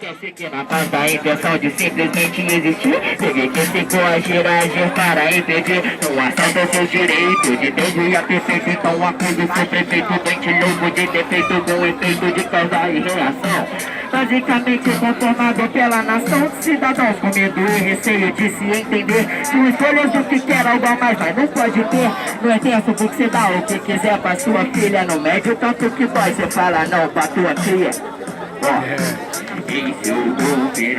Esquece que na paz da intenção de simplesmente existir. Peguei que se coagir, agir para impedir. Não assalta seus direitos de desvia perfeito. Então acuse seu prefeito, mente louco de defeito, com efeito de causa e reação. Basicamente conformado pela nação de cidadãos com medo e receio de se entender. São escolhas do que quer algo a mais, mas não pode ter. No é tempo porque você dá o que quiser pra sua filha. No médio tanto que dói, você fala não pra tua cria. Em seu governante,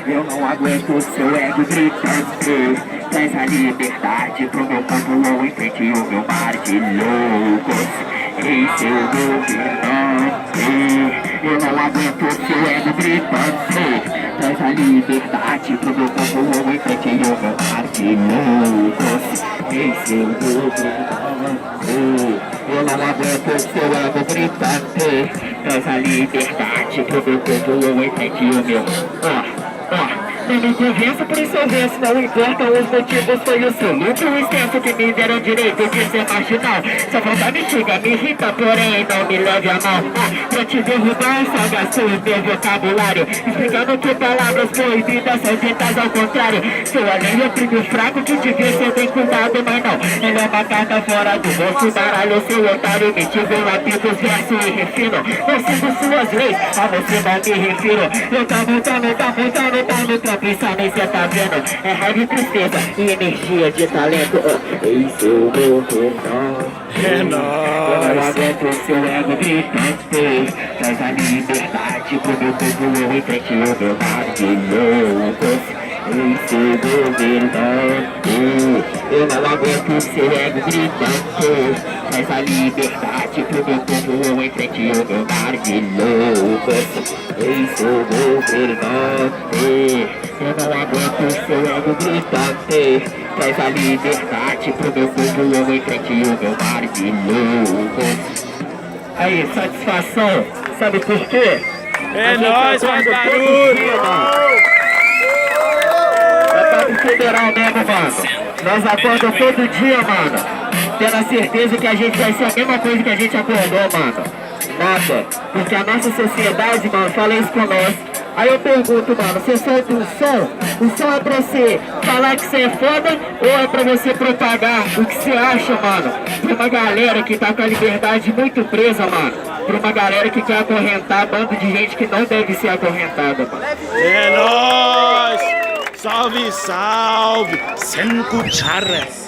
eu não aguento seu ego gritante. Traz a liberdade pro meu povo em frente ao meu mar de loucos. Em seu governante, eu não aguento seu ego gritante. Traz a liberdade pro meu povo em frente ao meu mar de loucos. Em seu governante, eu não aguento seu ego gritante. Traz a liberdade pro meu povo em frente ao meu... Não me convença por isso eu venço, não importam os motivos, foi o seu lucro, o extenso que me deram direito de ser marginal. Sua vontade me chega, me irrita, porém não me leve a mal. Pra te derrubar, só gasto o teu vocabulário, explicando que palavras proibidas são ditas ao contrário. Seu além oprime o fraco que devia ser bem cuidado, mas não. Ele é uma carta fora do bolso, baralho, seu otário, me tive um apito, verso e refino. Eu sigo suas leis, a você não me refiro. Eu tá montando, pensar nem cê tá vendo, é raiva e tristeza e energia de talento. Em seu governante, é nóis. eu não aguento seu ego gritante. Traz a liberdade pro meu povo em frente ao meu mar de loucos. Em seu governante, eu não aguento seu ego gritante. Traz a liberdade pro meu povo em frente ao meu mar de loucos. Em seu governante, eu não aguento seu ego gritante. Traz a liberdade pro meu povo em frente ao meu mar de loucos. Aí, satisfação, sabe por quê? É nóis, faz barulho! Federal mesmo, mano. Nós acordamos todo dia, mano, tendo a certeza que a gente vai ser a mesma coisa que a gente acordou, mano. Nossa, porque a nossa sociedade, mano, fala isso com nós. Aí eu pergunto, mano, você solta um som? O som é pra você falar que você é foda ou é pra você propagar o que você acha, mano? Pra uma galera que tá com a liberdade muito presa, mano. Pra uma galera que quer acorrentar bando de gente que não deve ser acorrentada, mano. É nóis! Salve, salve! Sem cucharas!